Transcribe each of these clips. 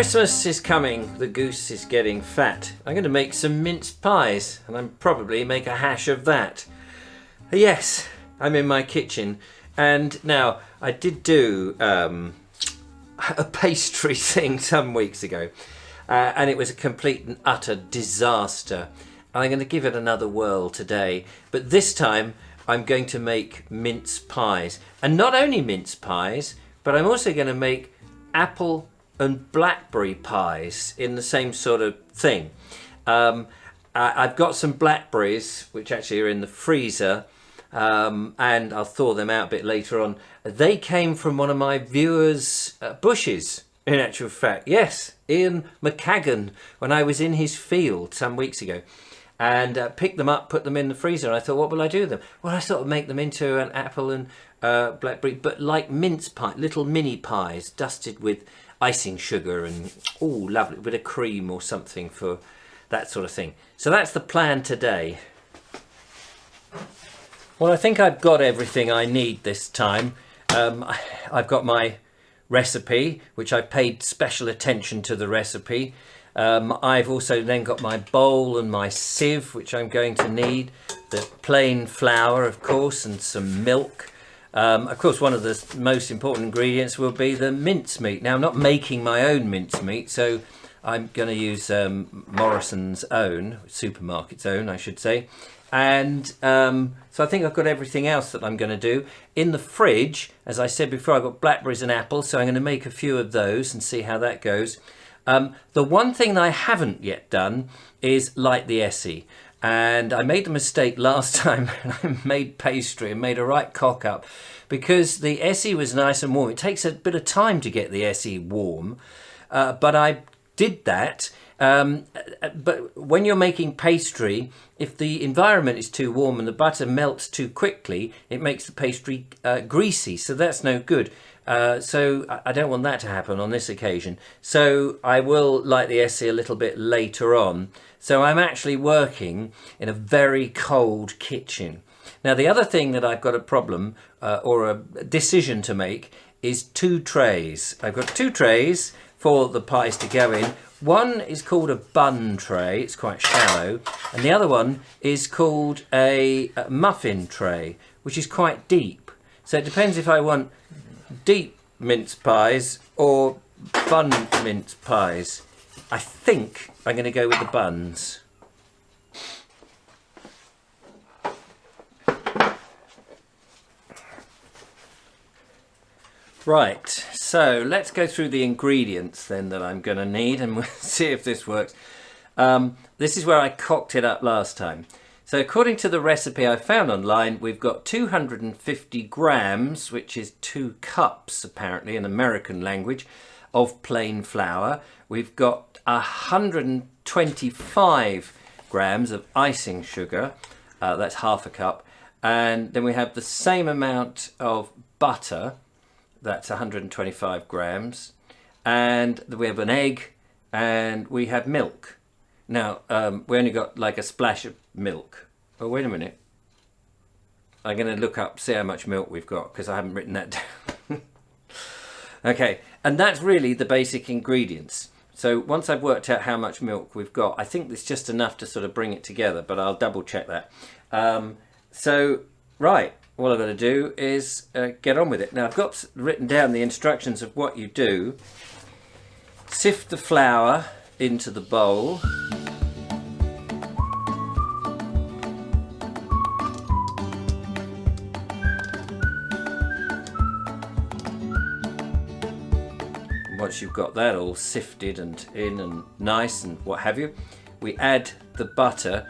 Christmas is coming, the goose is getting fat. I'm going to make some mince pies and I'll probably make a hash of that. Yes, I'm in my kitchen and now I did do a pastry thing some weeks ago and it was a complete and utter disaster. I'm going to give it another whirl today, but this time I'm going to make mince pies. And not only mince pies, but I'm also going to make apple and blackberry pies in the same sort of thing. I've got some blackberries which actually are in the freezer and I'll thaw them out a bit later on. They came from one of my viewers' bushes, in actual fact. Yes, Ian McCagan, when I was in his field some weeks ago. And picked them up, put them in the freezer. And I thought, what will I do with them? Well, I sort of make them into an apple and blackberry, but like mince pie, little mini pies dusted with icing sugar and, oh, lovely, a bit of cream or something for that sort of thing. So that's the plan today. Well, I think I've got everything I need this time. I've got my recipe, which I paid special attention to the recipe. I've also then got my bowl and my sieve, which I'm going to need, the plain flour, of course, and some milk. Of course, one of the most important ingredients will be the mincemeat. Now, I'm not making my own mincemeat, so I'm going to use Morrison's own, supermarket's own, I should say. And so I think I've got everything else that I'm going to do. In the fridge, as I said before, I've got blackberries and apples, so I'm going to make a few of those and see how that goes. The one thing that I haven't yet done is light the Essie. And I made the mistake last time and I made pastry and made a right cock up because the Essie was nice and warm. It takes a bit of time to get the Essie warm, but I did that. But when you're making pastry, if the environment is too warm and the butter melts too quickly, it makes the pastry greasy, so that's no good. So I don't want that to happen on this occasion. So I will light the Essie a little bit later on. So I'm actually working in a very cold kitchen. Now the other thing that I've got a problem or a decision to make is 2 trays. I've got 2 trays for the pies to go in. One is called a bun tray, it's quite shallow, and the other one is called a muffin tray, which is quite deep. So it depends if I want deep mince pies or bun mince pies. I think I'm going to go with the buns. Right, so let's go through the ingredients then that I'm going to need and we'll see if this works. This is where I cocked it up last time. So according to the recipe I found online, we've got 250 grams, which is 2 cups apparently in American language, of plain flour. We've got 125 grams of icing sugar, that's half a cup. And then we have the same amount of butter, that's 125 grams. And we have an egg and we have milk. Now, we only got like a splash of milk. Oh, wait a minute. I'm going to look up, see how much milk we've got, because I haven't written that down. Okay, and that's really the basic ingredients. So once I've worked out how much milk we've got, I think it's just enough to sort of bring it together, but I'll double check that. So, right, what I've got to do is get on with it. Now, I've got written down the instructions of what you do. Sift the flour into the bowl. Once you've got that all sifted and in and nice and what have you, we add the butter.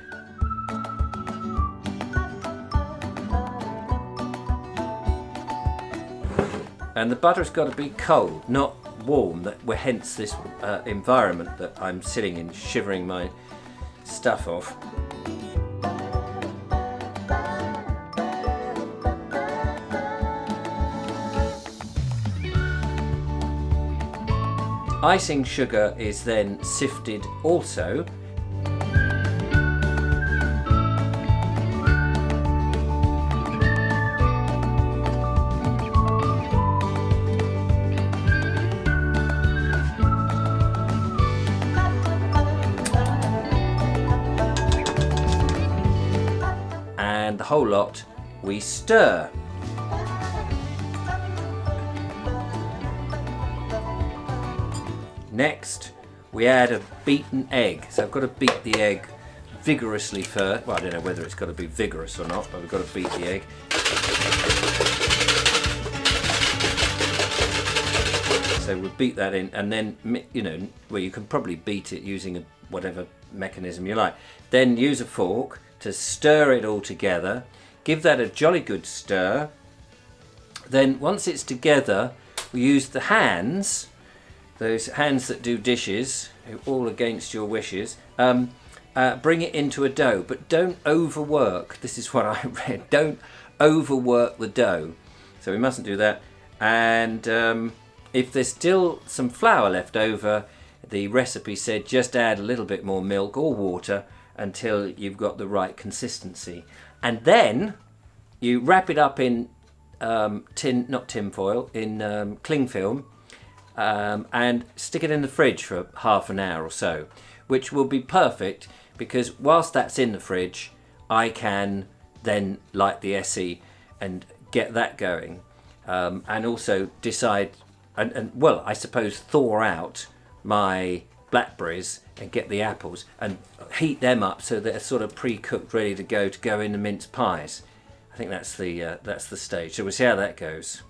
And the butter's got to be cold, not warm, hence this environment that I'm sitting in, shivering my stuff off. Icing sugar is then sifted also. and the whole lot we stir. Next we add a beaten egg. So I've got to beat the egg vigorously first. Well, I don't know whether it's got to be vigorous or not, but we've got to beat the egg. So we'll beat that in, and then, you know, well, you can probably beat it using whatever mechanism you like. Then use a fork to stir it all together. Give that a jolly good stir. Then once it's together, we use the hands, those hands that do dishes, all against your wishes. Bring it into a dough, but don't overwork. This is what I read. Don't overwork the dough. So we mustn't do that. And if there's still some flour left over, the recipe said just add a little bit more milk or water until you've got the right consistency. And then you wrap it up in not tin foil, in cling film, and stick it in the fridge for half an hour or so, which will be perfect because whilst that's in the fridge, I can then light the Essie and get that going, and also decide, and well, I suppose thaw out my blackberries and get the apples and heat them up so they're sort of pre-cooked, ready to go in the mince pies. I think that's the stage. So we'll see how that goes.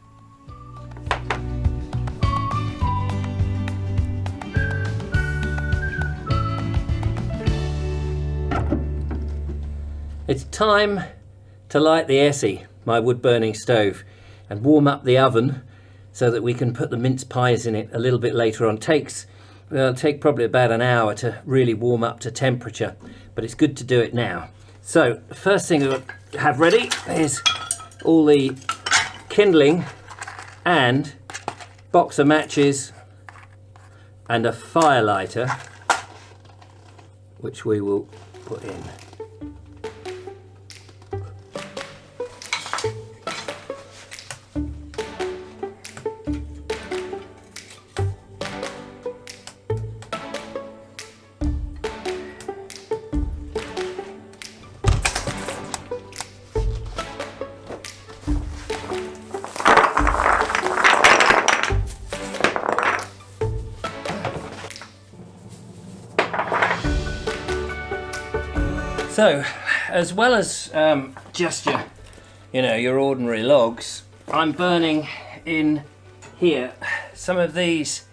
It's time to light the Essie, my wood-burning stove, and warm up the oven so that we can put the mince pies in it a little bit later on. It'll take probably about an hour to really warm up to temperature, but it's good to do it now. So the first thing we'll have ready is all the kindling and box of matches and a fire lighter, which we will put in. So, as well as just your ordinary logs, I'm burning in here some of these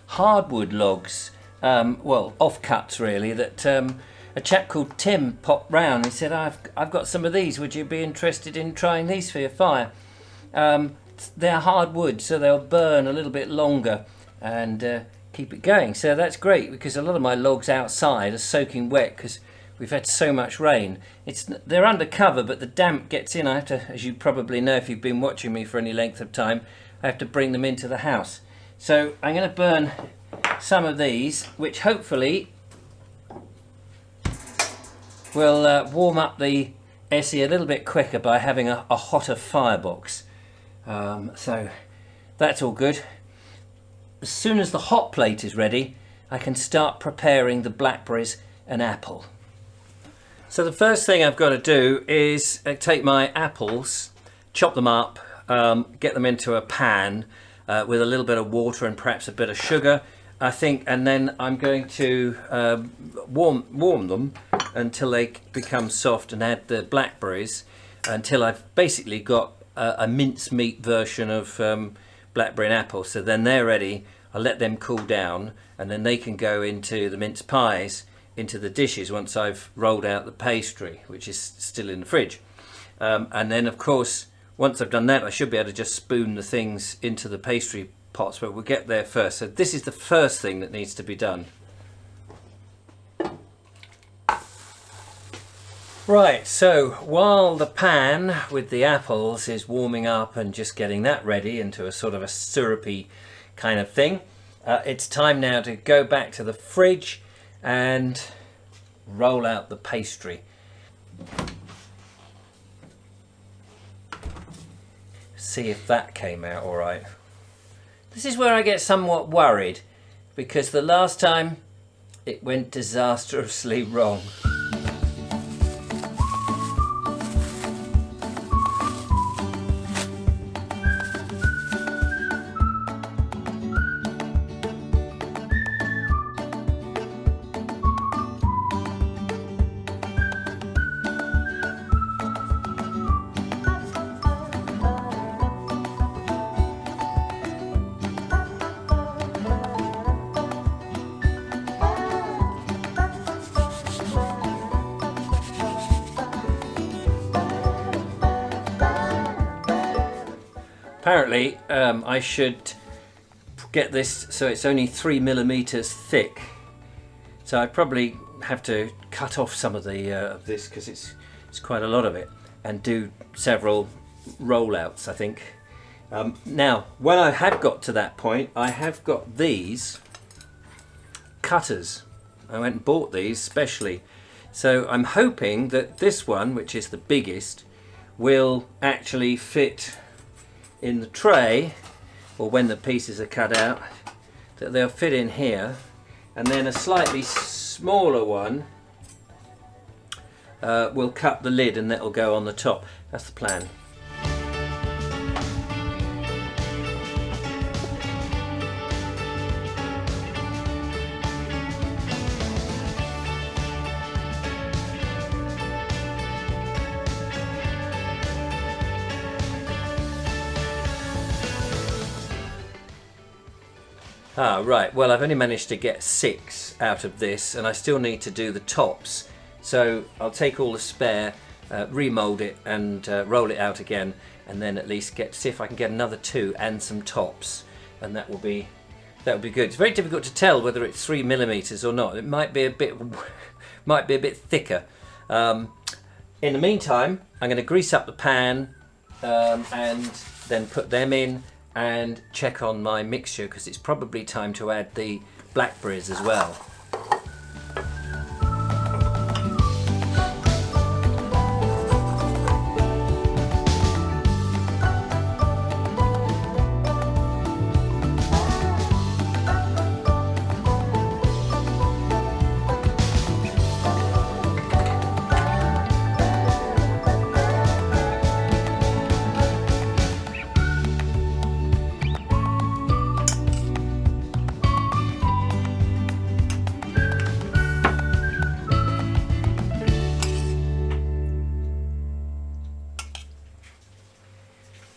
hardwood logs, well, offcuts really, that a chap called Tim popped round. He said, I've got some of these, would you be interested in trying these for your fire? They're hardwood, so they'll burn a little bit longer and keep it going. So that's great, because a lot of my logs outside are soaking wet because we've had so much rain. They're under cover, but the damp gets in. I have to, as you probably know if you've been watching me for any length of time, I have to bring them into the house. So I'm going to burn some of these, which hopefully will warm up the Essie a little bit quicker by having a hotter firebox. So that's all good. As soon as the hot plate is ready, I can start preparing the blackberries and apple. So the first thing I've got to do is take my apples, chop them up, get them into a pan with a little bit of water and perhaps a bit of sugar, I think, and then I'm going to warm them until they become soft and add the blackberries until I've basically got a mincemeat version of blackberry and apple. So then they're ready. I'll let them cool down and then they can go into the mince pies, into the dishes once I've rolled out the pastry, which is still in the fridge. And then of course, once I've done that, I should be able to just spoon the things into the pastry pots, but we'll get there first. So this is the first thing that needs to be done. Right, so while the pan with the apples is warming up and just getting that ready into a sort of a syrupy kind of thing, it's time now to go back to the fridge and roll out the pastry. See if that came out all right. This is where I get somewhat worried, because the last time it went disastrously wrong. Apparently, I should get this so it's only 3mm thick. So I probably have to cut off some of this because it's quite a lot of it, and do several rollouts, I think. Now, when I have got to that point, I have got these cutters. I went and bought these specially. So I'm hoping that this one, which is the biggest, will actually fit in the tray, or when the pieces are cut out, that they'll fit in here, and then a slightly smaller one will cut the lid and that'll go on the top. That's the plan. Right, well, I've only managed to get 6 out of this, and I still need to do the tops. So I'll take all the spare, remold it and roll it out again, and then at least see if I can get another 2 and some tops, and that will be good. It's very difficult to tell whether it's 3mm or not. It might be a bit thicker. In the meantime, I'm going to grease up the pan and then put them in and check on my mixture, because it's probably time to add the blackberries as well.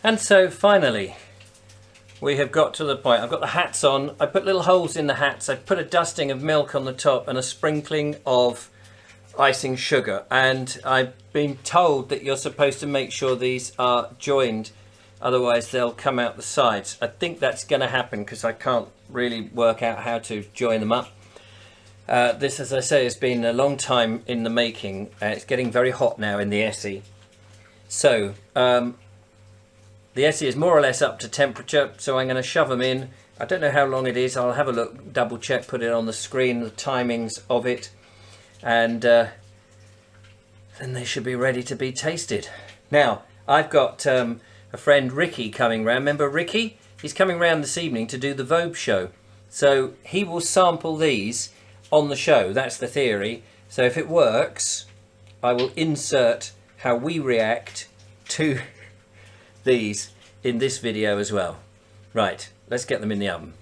And so finally, we have got to the point. I've got the hats on. I put little holes in the hats. I put a dusting of milk on the top and a sprinkling of icing sugar. And I've been told that you're supposed to make sure these are joined, otherwise they'll come out the sides. I think that's going to happen because I can't really work out how to join them up. This, as I say, has been a long time in the making. It's getting very hot now in the Esse. So, the Esse is more or less up to temperature, so I'm going to shove them in. I don't know how long it is. I'll have a look, double check, put it on the screen, the timings of it, and then they should be ready to be tasted. Now, I've got a friend Ricky coming round. Remember Ricky? He's coming round this evening to do the Vobes show. So he will sample these on the show. That's the theory. So if it works, I will insert how we react to these in this video as well. Right, let's get them in the oven.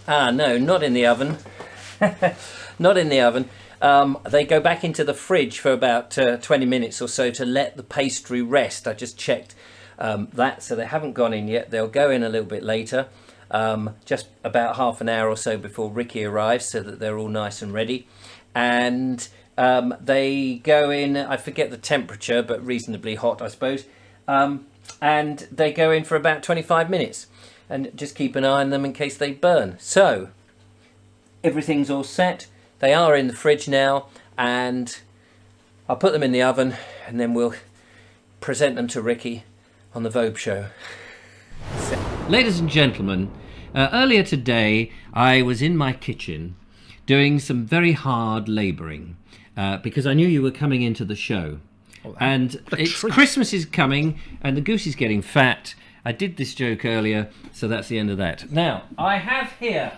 No, not in the oven. Not in the oven. They go back into the fridge for about 20 minutes or so to let the pastry rest. I just checked that, so they haven't gone in yet. They'll go in a little bit later, just about half an hour or so before Ricky arrives, so that they're all nice and ready. And they go in, I forget the temperature, but reasonably hot, I suppose. And they go in for about 25 minutes, and just keep an eye on them in case they burn. So everything's all set. They are in the fridge now, and I'll put them in the oven, and then we'll present them to Ricky on the Vobes show. Ladies and gentlemen, earlier today I was in my kitchen doing some very hard labouring because I knew you were coming into the show. And Christmas is coming and the goose is getting fat. I did this joke earlier, so that's the end of that. Now, I have here,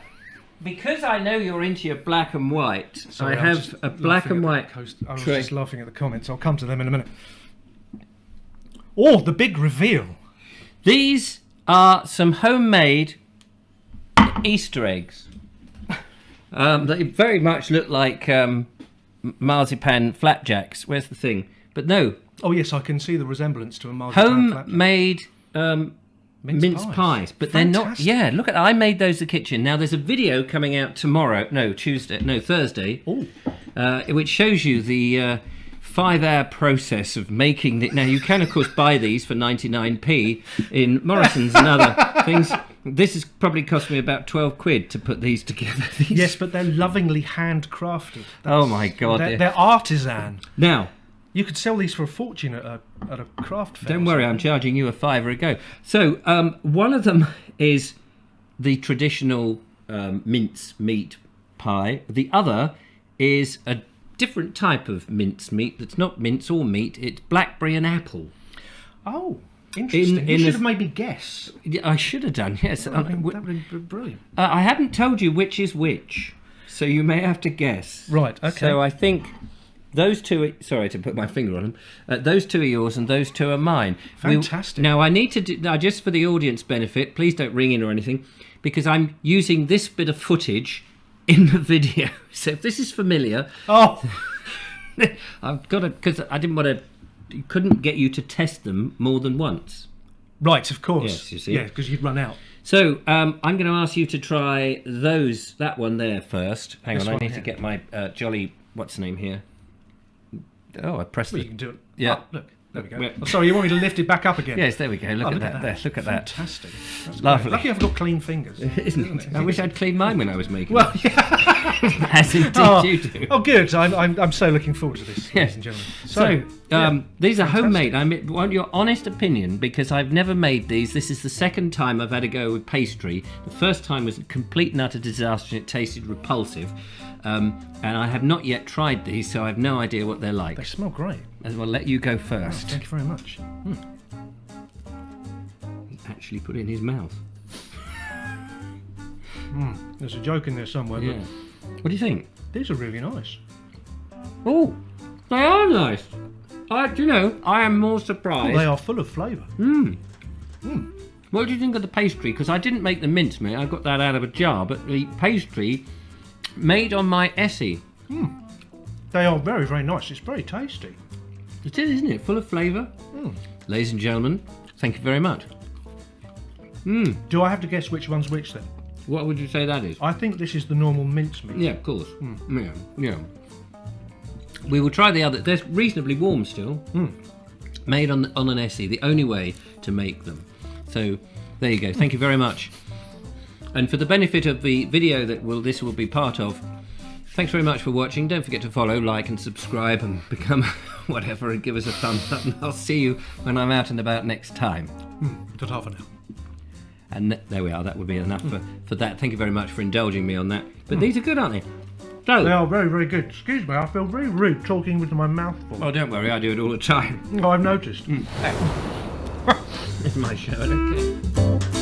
because I know you're into your black and white, sorry, I have a black and white tray. I was just laughing at the comments. I'll come to them in a minute. Oh, the big reveal. These are some homemade Easter eggs. They very much look like marzipan flapjacks. Where's the thing? But no. Oh yes, I can see the resemblance to a marzipan flapjack. Homemade mince pies, but they're not. Yeah, look at. I made those in the kitchen. Now there's a video coming out tomorrow. No, Thursday. Oh. Which shows you the 5-hour process of making it. Now, you can, of course, buy these for 99p in Morrison's and other things. This has probably cost me about 12 quid to put these together. Yes, but they're lovingly handcrafted. Oh, my God. They're artisan. Now, you could sell these for a fortune at a craft fair. don't worry, I'm charging you a £5 a go. So, one of them is the traditional mince meat pie. The other is a different type of mince meat that's not mince or meat. It's blackberry and apple. Oh, interesting. You should have made me guess. I should have done, yes. That would have been brilliant. I haven't told you which is which, so you may have to guess. Right, okay. So I think those two... Sorry to put my finger on them. Those two are yours and those two are mine. Fantastic. Now, I need to do... Now, just for the audience benefit, please don't ring in or anything, because I'm using this bit of footage in the video. So if this is familiar... Oh! I've got to... Because I didn't want to... Couldn't get you to test them more than once. Right, of course. Yes, you see. Yeah, because you'd run out. So I'm going to ask you to try that one there first. Hang on, I need to get my jolly... What's the name here? Oh, I pressed Well, it. you can do it. Yeah. Oh, look. There we go. Oh, sorry, you want me to lift it back up again? Yes, there we go. Look at that. There, look at that. Fantastic. That's Lovely. Lucky I've got clean fingers. Isn't it? I wish I'd cleaned mine when I was making Well, it. yeah. As indeed you do. Oh, good. I'm so looking forward to this, ladies and gentlemen. So, these are homemade. I want your honest opinion, because I've never made these. This is the second time I've had a go with pastry. The first time was a complete and utter disaster and it tasted repulsive. And I have not yet tried these, so I have no idea what they're like. They smell great. And we'll let you go Oh, first. thank you very much. He actually put it in his mouth. There's a joke in there somewhere, Yeah. What do you think? but these are really nice. Oh, they are nice. Do you know, I am more surprised. They are full of flavour. What do you think of the pastry? Because I didn't make the mince meat, I got that out of a jar, but the pastry made on my Esse. They are very, very nice. It's very tasty. It is, isn't it? Full of flavour. Ladies and gentlemen, thank you very much. Do I have to guess which one's which then? What would you say that is? I think this is the normal mincemeat. Yeah, of course. Yeah. We will try the other. They're reasonably warm still. Made on an Esse, the only way to make them. So there you go. Thank you very much. And for the benefit of the video that this will be part of, thanks very much for watching. Don't forget to follow, like and subscribe and become whatever and give us a thumbs up. And I'll see you when I'm out and about next time. Ta-ta for now. And there we are. That would be enough for that. Thank you very much for indulging me on that. But these are good, aren't they? So, They are very, very good. Excuse me, I feel very rude talking with my mouth full. oh, don't worry. I do it all the time. Oh, I've noticed. It's my show, okay?